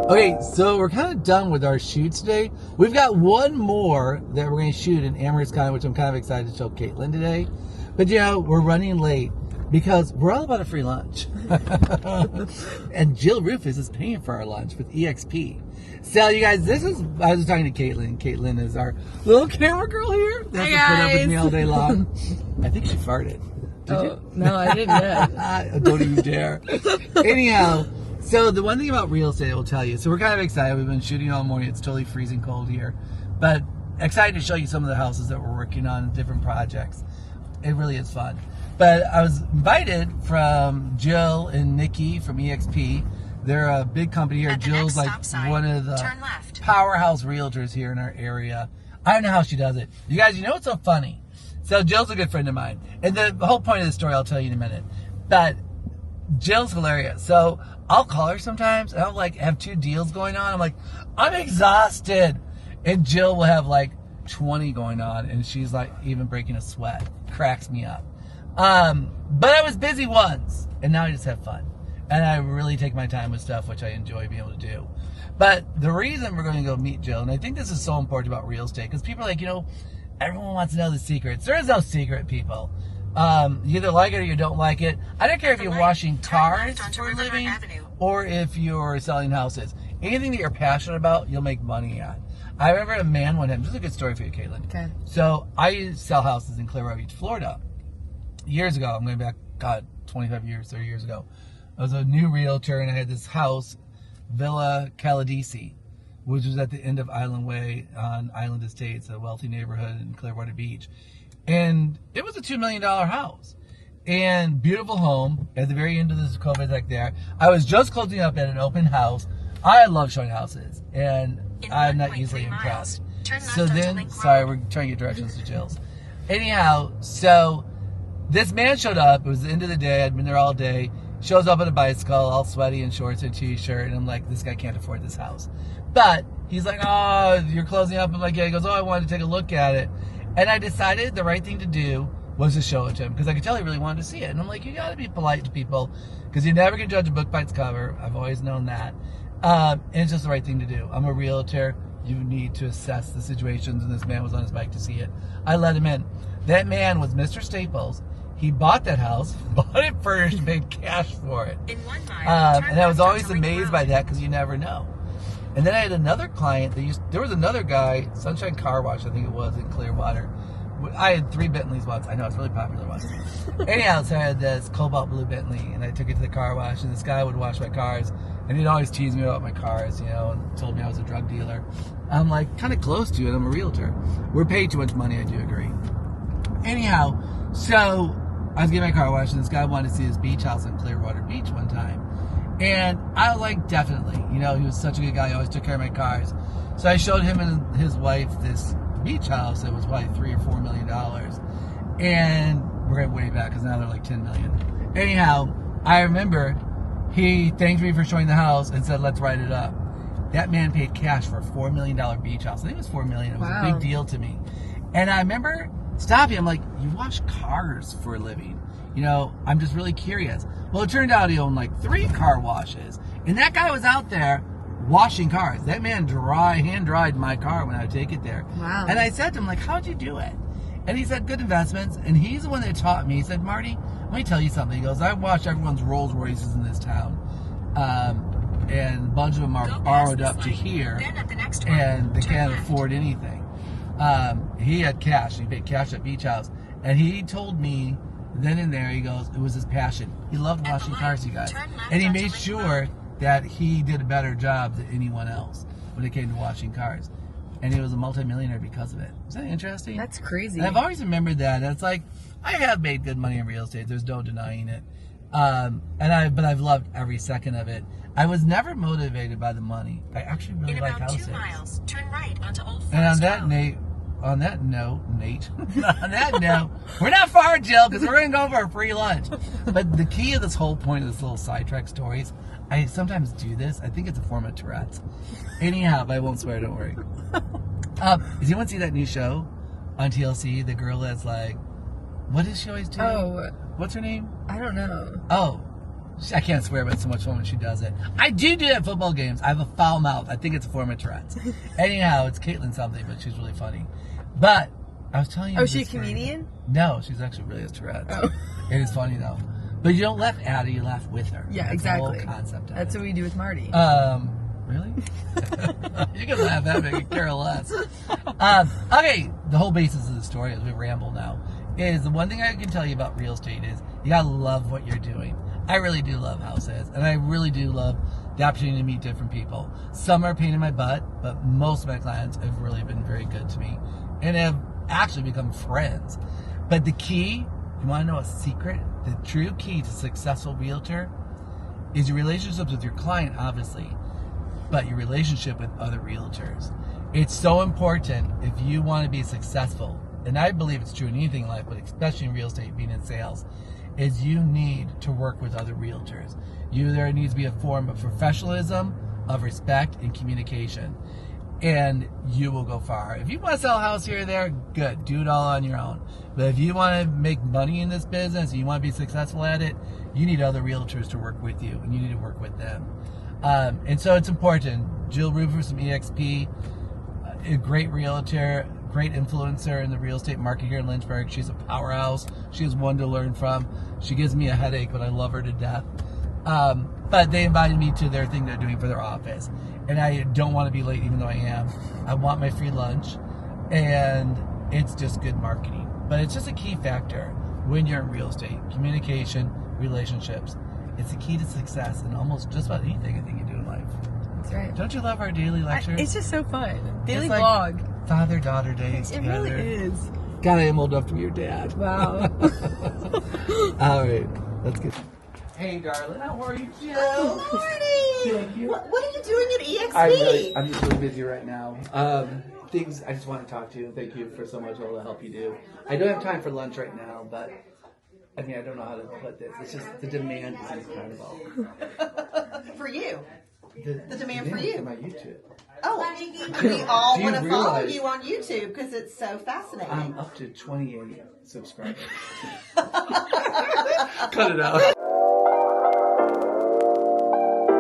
Okay, so we're kind of done with our shoot today. We've got one more that we're going to shoot in Amherst County, which I'm kind of excited to show Caitlin today. But, we're running late because we're all about a free lunch. And Jill Rufus is paying for our lunch with EXP. So, you guys, I was talking to Caitlin. Caitlin is our little camera girl here. That's to put up with me all day long. I think she farted. Did you? No, I didn't yet. Don't even dare. Anyhow. So the one thing about real estate I will tell you, so we're kind of excited. We've been shooting all morning. It's totally freezing cold here. But excited to show you some of the houses that we're working on, different projects. It really is fun. But I was invited from Jill and Nikki from EXP. They're a big company here. Jill's like one of the powerhouse realtors here in our area. I don't know how she does it. You guys, what's so funny? So Jill's a good friend of mine. And the whole point of the story I'll tell you in a minute. But Jill's hilarious. So I'll call her sometimes and I'll have 2 deals going on. I'm like, I'm exhausted. And Jill will have 20 going on and she's even breaking a sweat. Cracks me up. But I was busy once and now I just have fun. And I really take my time with stuff, which I enjoy being able to do. But the reason we're going to go meet Jill, and I think this is so important about real estate, because people are like, everyone wants to know the secrets. There is no secret, people. You either like it or you don't like it. I don't care if you're washing cars for a living or if you're selling houses. Anything that you're passionate about, you'll make money at. I remember a man one time, just a good story for you, Caitlin. Okay. So I sell houses in Clearwater Beach, Florida. Years ago, I'm going back, 25 years, 30 years ago. I was a new realtor and I had this house, Villa Caladisi, which was at the end of Island Way on Island Estates, a wealthy neighborhood in Clearwater Beach. And it was a $2 million house. And beautiful home at the very end of this COVID there. I was just closing up at an open house. I love showing houses. And I'm not easily impressed. So then, sorry, we're trying to get directions to Jill's. Anyhow, so this man showed up. It was the end of the day. I'd been there all day. Shows up on a bicycle, all sweaty in shorts and t-shirt. And I'm like, this guy can't afford this house. But he's like, oh, you're closing up. I'm like, yeah. He goes, oh, I wanted to take a look at it. And I decided the right thing to do was to show it to him because I could tell he really wanted to see it. And I'm like, you got to be polite to people because you never can judge a book by its cover. I've always known that. And it's just the right thing to do. I'm a realtor. You need to assess the situations. And this man was on his bike to see it. I let him in. That man was Mr. Staples. He bought that house, bought it furnished, paid cash for it. In 1 mile, and I was always amazed by that because you never know. And then I had another client there was another guy, Sunshine Car Wash, I think it was, in Clearwater. I had 3 Bentleys once. I know, it's really popular once. Anyhow, so I had this cobalt blue Bentley, and I took it to the car wash, and this guy would wash my cars, and he'd always tease me about my cars, and told me I was a drug dealer. I'm kind of close to it. I'm a realtor. We're paid too much money, I do agree. Anyhow, so I was getting my car washed, and this guy wanted to see his beach house in Clearwater Beach one time. And I was like, definitely. He was such a good guy. He always took care of my cars. So I showed him and his wife this beach house that was probably $3 or $4 million. And we're way back because now they're like $10 million. Anyhow, I remember he thanked me for showing the house and said, let's write it up. That man paid cash for a $4 million beach house. I think it was $4 million. It was a big deal to me. And I remember stopping. I'm like, you wash cars for a living. I'm just really curious. Well, it turned out he owned 3 car washes. And that guy was out there washing cars. That man hand-dried my car when I would take it there. Wow. And I said to him, how'd you do it? And he said, good investments. And he's the one that taught me. He said, Marty, let me tell you something. He goes, I watched everyone's Rolls Royces in this town. And a bunch of them are borrowed up to here. And they can't afford anything. He had cash. He paid cash at Beach House. And he told me then and there, he goes, it was his passion. He loved washing cars, you guys. And he made sure that he did a better job than anyone else when it came to washing cars. And he was a multimillionaire because of it. Is that interesting? That's crazy. And I've always remembered that. It's I have made good money in real estate. There's no denying it. But I've loved every second of it. I was never motivated by the money. I actually really like houses. In about 2 miles, turn right onto Old Forest Road. And on that note, we're not far, Jill, because we're going to go for a free lunch. But the key of this whole point of this little sidetrack stories, I sometimes do this. I think it's a form of Tourette's. Anyhow, but I won't swear, don't worry. Does anyone see that new show on TLC? The girl that's what does she always do? Oh. What's her name? I don't know. Oh. I can't swear, but it's so much fun when she does it. I do that at football games. I have a foul mouth. I think it's a form of Tourette's. Anyhow, it's Caitlin something, but she's really funny. But I was telling you. Oh, is she a this story. comedian? No, she's actually really has Tourette's. Oh. It is funny though. But you don't laugh at her, you laugh with her. Yeah, That's exactly. The whole concept of That's it. what we do with Marty. Really? You can laugh at me, I could care less. Okay, the whole basis of the story, as we ramble now, is the one thing I can tell you about real estate is you gotta love what you're doing. I really do love houses, and I really do love the opportunity to meet different people. Some are a pain in my butt, but most of my clients have really been very good to me and have actually become friends. But the key, you want to know a secret? The true key to successful realtor is your relationships with your client, obviously, but your relationship with other realtors. It's so important if you want to be successful, and I believe it's true in anything in life, but especially in real estate, being in sales, is you need to work with other realtors. There needs to be a form of professionalism, of respect, and communication. And you will go far. If you want to sell a house here or there, good. Do it all on your own. But if you want to make money in this business and you want to be successful at it, you need other realtors to work with you, and you need to work with them. And so it's important. Jill Rufus from EXP, a great realtor, great influencer in the real estate market here in Lynchburg. She's a powerhouse. She's one to learn from. She gives me a headache, but I love her to death. But they invited me to their thing they're doing for their office. And I don't want to be late, even though I am. I want my free lunch. And it's just good marketing. But it's just a key factor when you're in real estate. Communication, relationships. It's the key to success in almost just about anything I think you do in life. That's right. Don't you love our daily lectures? It's just so fun. Daily It's like vlog. Father-daughter days It together. really is. God, I am old enough to be your dad. Wow. All right, let's get. Hey, darling, how are you, Jill? Morning! Thank you. What are you doing at EXP? I'm just really busy right now. Things I just want to talk to you. Thank you for so much all the help you do. I don't have time for lunch right now, but I mean I don't know how to put this. It's just the demand is incredible. For you. The demand for For you. my YouTube. Oh, we all Do you want to follow realize- you on YouTube because it's so fascinating. I'm up to 28 subscribers. Cut it out.